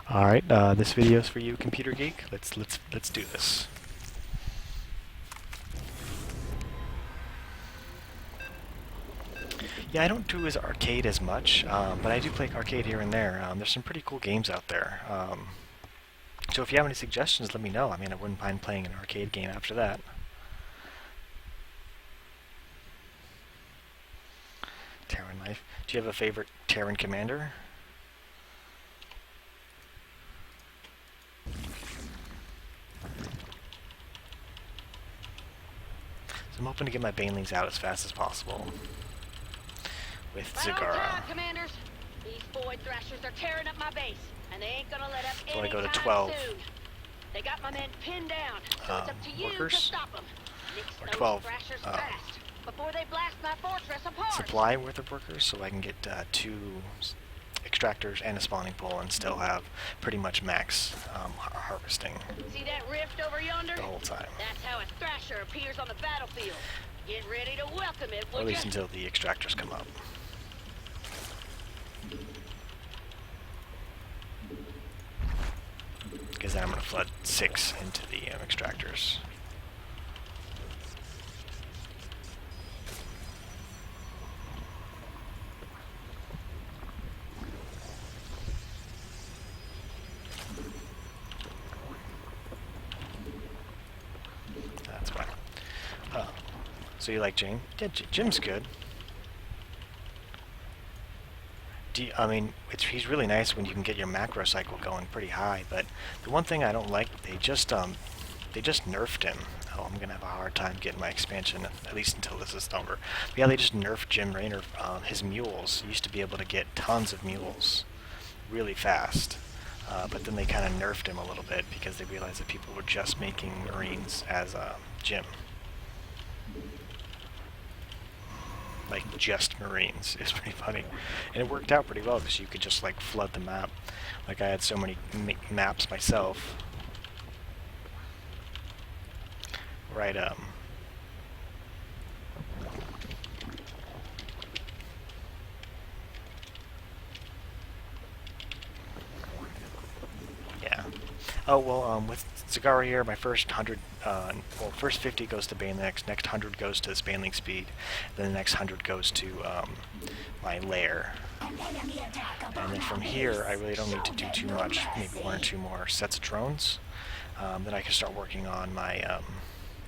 All right, this video is for you, Computer Geek. Let's do this. Yeah, I don't do as arcade as much, but I do play arcade here and there. There's some pretty cool games out there. So if you have any suggestions, let me know. I mean, I wouldn't mind playing an arcade game after that. Terran Life. Do you have a favorite Terran commander? So I'm hoping to get my banelings out as fast as possible with Zagara. Commanders. These void thrashers are tearing up my base, and they ain't gonna let up So I go to anytime 12. soon. They got my men pinned down, so it's up to you workers? to stop them. Nix Or those 12 thrashers fast before they blast my fortress apart. supply worth of workers, so I can get 2 extractors and a spawning pole and still have pretty much max harvesting See that rift over yonder? the whole time. That's how a thrasher appears on the battlefield. Get ready to welcome it, Or at would least you? until the extractors come up. Because then I'm going to flood 6 into the extractors. That's why. So you like Jim? Yeah, Jim's good. I mean, he's really nice when you can get your macro cycle going pretty high, but the one thing I don't like, they just nerfed him. Oh, I'm gonna have a hard time getting my expansion, at least until this is over. But yeah, they just nerfed Jim Raynor, his mules. He used to be able to get tons of mules really fast, but then they kind of nerfed him a little bit because they realized that people were just making Marines as Jim. Like just Marines. It's pretty funny, and it worked out pretty well because you could just like flood the map. Like I had so many maps myself. Right. Yeah. Oh well. With Zagara here, my first 100, well, first 50 goes to Banelings, next 100 goes to Spanling Speed, then the next 100 goes to my lair. And then from here, I really don't need to do too much, maybe 1 or 2 more sets of drones. Then I can start working on my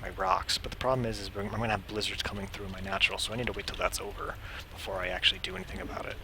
my rocks. But the problem is I'm going to have blizzards coming through my natural, so I need to wait till that's over before I actually do anything about it.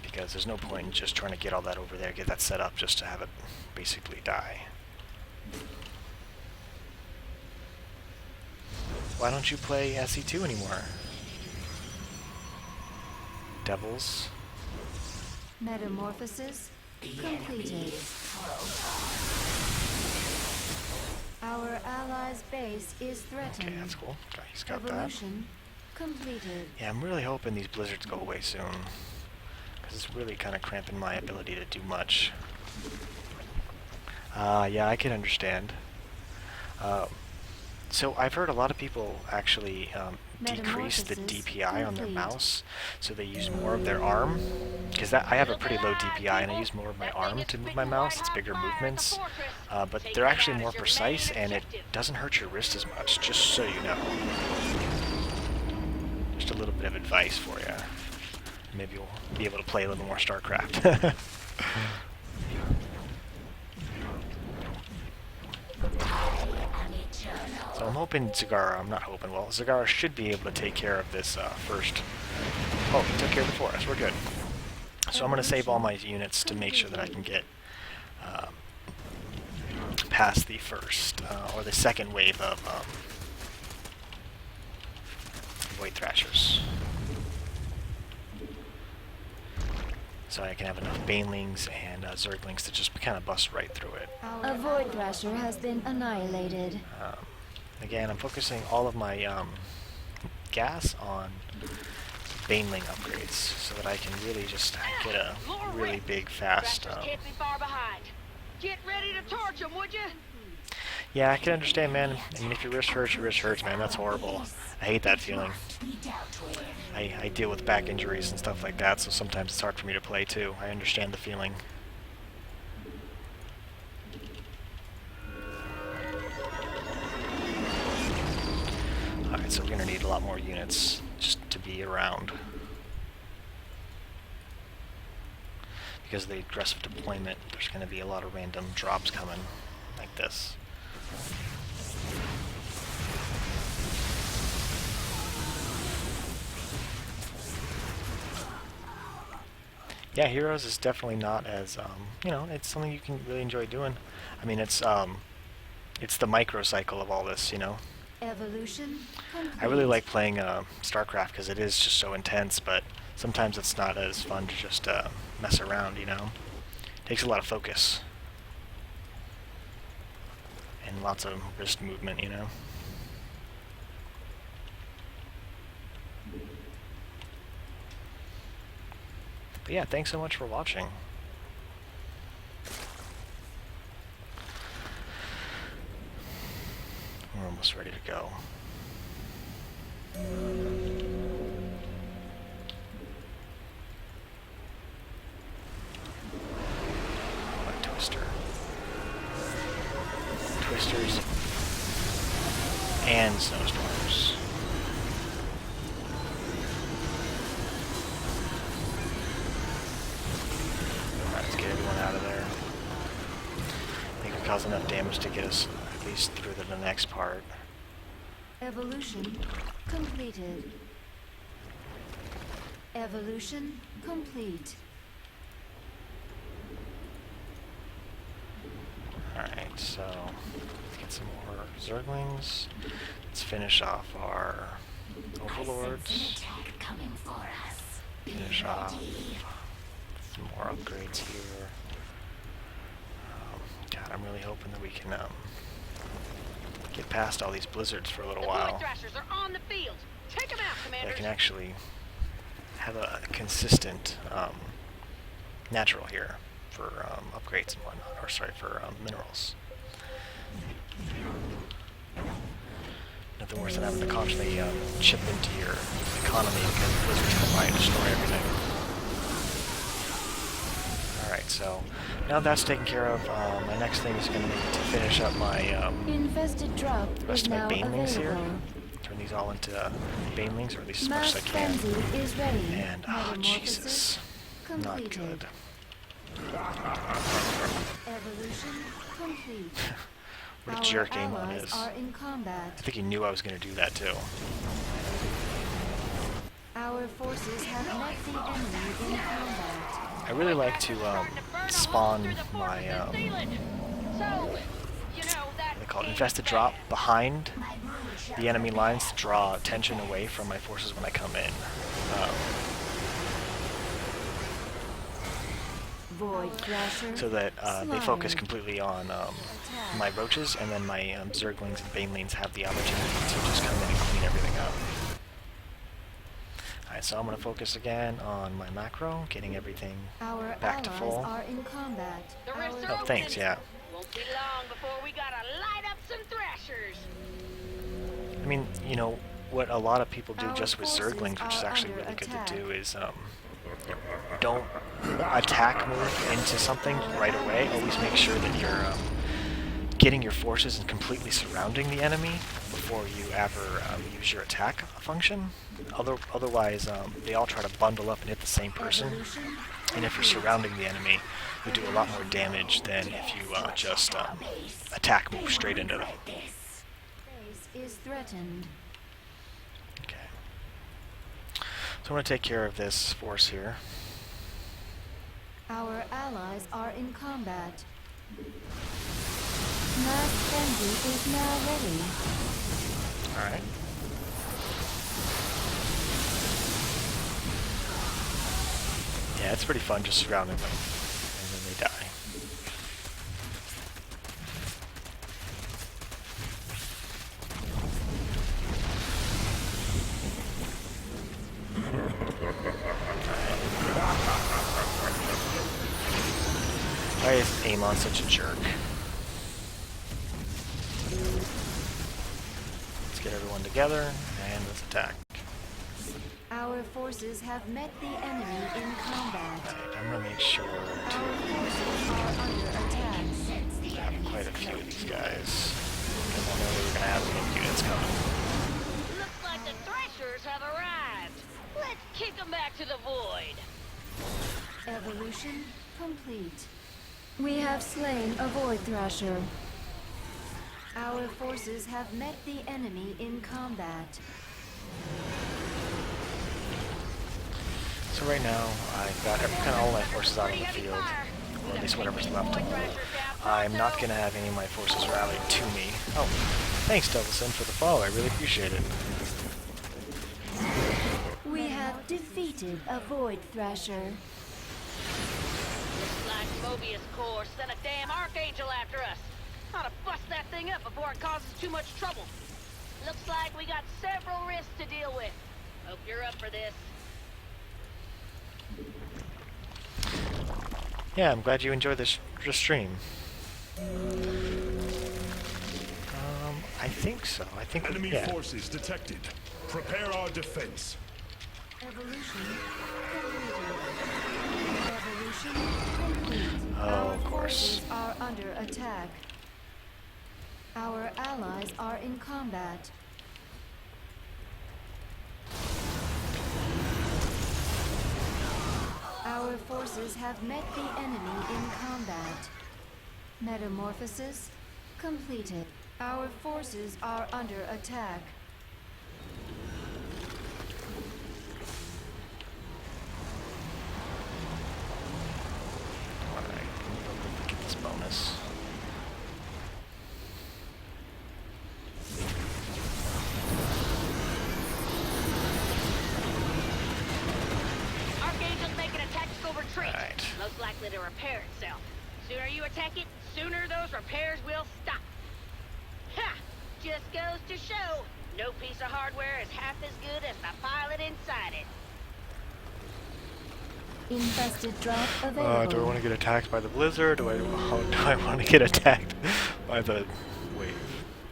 Because there's no point in just trying to get all that over there, get that set up just to have it basically die. Why don't you play SE2 anymore? Devils. Metamorphosis completed. Our allies' base is threatened. Okay, that's cool. Okay, he's got that. Evolution completed. Yeah, I'm really hoping these blizzards go away soon, because it's really kind of cramping my ability to do much. Yeah, I can understand. So I've heard a lot of people actually decrease the DPI on their mouse, so they use more of their arm. Because I have a pretty low DPI, and I use more of my arm to move my mouse. It's bigger movements, but they're actually more precise, and it doesn't hurt your wrist as much, just so you know. Just a little bit of advice for you. Maybe you'll be able to play a little more StarCraft. So I'm hoping Zagara, I'm not hoping, well, Zagara should be able to take care of this first. Oh, he took care of it for us, we're good. So I'm going to save all my units to make sure that I can get past the first, or the second wave of Void Thrashers. So I can have enough Banelings and Zerglings to just kind of bust right through it. A Void Thrasher has been annihilated. Again, I'm focusing all of my gas on Baneling upgrades so that I can really just get a really big, fast... Can't be far behind. Get ready to torch them, would you? Yeah, I can understand, man. I mean, if your wrist hurts, man. That's horrible. I hate that feeling. I deal with back injuries and stuff like that, so sometimes it's hard for me to play, too. I understand the feeling. so we're going to need a lot more units just to be around. Because of the aggressive deployment, there's going to be a lot of random drops coming, like this. Yeah, Heroes is definitely not as, you know, it's something you can really enjoy doing. I mean, it's the microcycle of all this, you know. Evolution complete. I really like playing StarCraft because it is just so intense, but sometimes it's not as fun to just mess around, you know. It takes a lot of focus. And lots of wrist movement, you know. But yeah, thanks so much for watching. We're almost ready to go. What a twister. Twisters and snowstorms. Let's get everyone out of there. I think we caused enough damage to get us at least through to the next part. Evolution completed. Evolution complete. Alright, so let's get some more Zerglings. Let's finish off our Overlords. Finish off some more upgrades here. God, I'm really hoping that we can get past all these blizzards for a little while. Thrashers are on the field. Take them out, I commanders. can actually have a consistent natural here for upgrades and whatnot, or sorry, for minerals. Nothing worse than having to constantly chip into your economy because blizzards come by and destroy everything. Alright, so now that's taken care of, my next thing is going to be to finish up my Infested drop the rest is of my now banelings here. available. Turn these all into banelings, or at least as much Mass as I can. frenzy is ready. And, oh, Jesus. Not Completed. good. Evolution complete. What a Our jerk Amon allies is. are in combat. I think he knew I was going to do that, too. Our forces have met the enemy in combat. I really like to spawn my, So, you know, that what they call it, infested drop behind the enemy lines to draw attention away from my forces when I come in. Void Thrasher. So that they focus slaughtered. completely on my roaches, and then my Zerglings and Banelings have the opportunity to just come in and clean everything up. Alright, so I'm going to focus again on my macro, getting everything Our back to allies full. are in combat. The rest Our- are Oh, thanks, open. yeah. Won't be long before we gotta light up some thrashers. I mean, you know, what a lot of people do Our just with forces Zerglings, which is are actually under really good attack. to do, is don't attack move into something right away. Always make sure that you're getting your forces and completely surrounding the enemy before you ever use your attack function. Otherwise, they all try to bundle up and hit the same person. Evolution And if you're surrounding the enemy, you do a lot more damage than if you just attack move straight into them. base is threatened. Okay. So I'm going to take care of this force here. Our allies are in combat. Mass frenzy is now ready. Alright. Yeah, it's pretty fun just surrounding them, and then they die. Why is Amon such a jerk? Let's get everyone together, and let's attack. Our forces have met the enemy in combat. Alright, I'm gonna make sure Our to forces are under attack. have quite a few of these guys, because I know we're gonna have some units coming. Looks Kick them back to the void. Evolution complete. We have slain a Void Thrasher. Our forces have met the enemy in combat. So right now, I've got kind of all my forces out on the field, or at least whatever's left. I'm not going to have any of my forces rallied to me. Oh, thanks, Devilson, for the follow. I really appreciate it. We have defeated a Void Thrasher. Looks like Mobius Corps sent a damn Archangel after us. Ought to bust that thing up before it causes too much trouble. Looks like we got several risks to deal with. Hope you're up for this. Yeah, I'm glad you enjoyed this stream. I think so. I think Enemy yeah. forces detected. Prepare our defense. Evolution completed. Evolution complete. Oh, Our of course. forces are under attack. Our allies are in combat. Our forces have met the enemy in combat. Metamorphosis completed. Our forces are under attack. Alright, get this bonus. Archangel's making a tactical retreat. Right. Most likely to repair itself. Sooner you attack it, sooner those repairs will stop. Ha! Just goes to show, no piece of hardware is half as good as the pilot inside it. Infested drop Do I available. want to get attacked by the blizzard? Do I want to get attacked by the wave?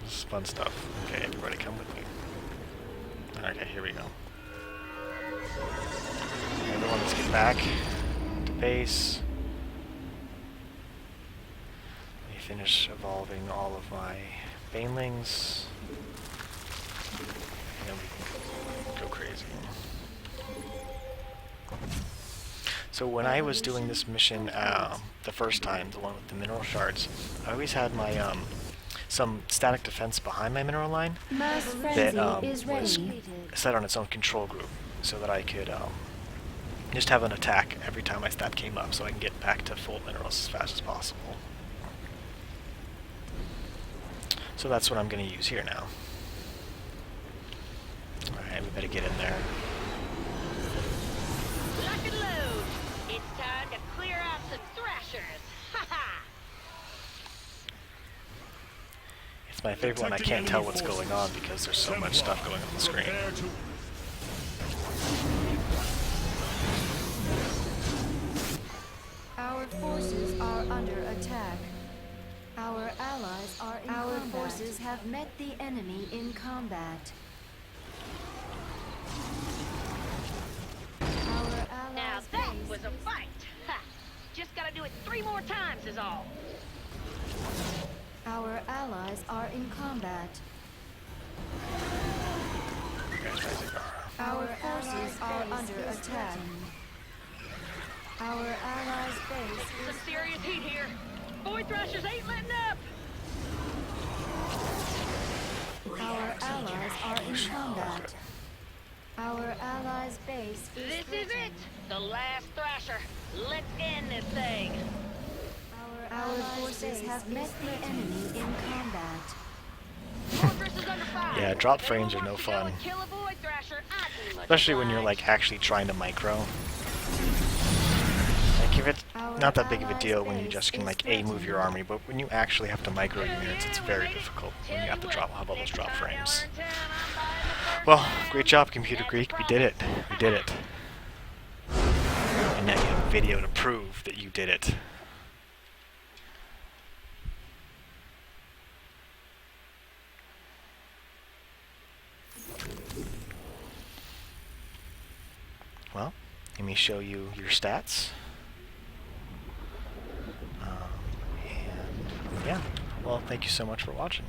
This is fun stuff. Okay, everybody come with me. Okay, here we go. Everyone, let's get back to base. Let me finish evolving all of my banelings. And then we can go crazy. So when I was doing this mission the first time, the one with the mineral shards, I always had my some static defense behind my mineral line Mass that frenzy is was ready. set on its own control group, so that I could just have an attack every time my stat came up, so I can get back to full minerals as fast as possible. So that's what I'm going to use here now. Alright, we better get in there. Lock and load. It's time to clear out some thrashers. Ha ha! It's my favorite one. I can't tell what's going on because there's so much stuff going on the screen. Prepare to Our forces are under attack. Our allies are in combat. Our forces have met the enemy in combat. Our allies Now that was a fight. Ha! Just gotta do it 3 more times is all. Our allies are in combat. Guys, try Zagara. Our forces are under attack. Our allies' base Some serious heat here. Void thrashers ain't letting up. Our allies are in combat. Our allies' base is This is threatened. it. The last thrasher. Let's end this thing. Our forces have met the enemy in combat. Fortress is under fire. Yeah, drop If frames anyone are no wants to go fun. and kill a void thrasher, I'd be much Especially when you're obliged. like actually trying to micro. Like if it's not that big of a deal when you just can like move your army, but when you actually have to micro units, it's very difficult when you have to have all those drop frames. Well, great job, ComputerGeek. We did it. We did it. And now you have a video to prove that you did it. Well, let me show you your stats. And yeah, well, thank you so much for watching.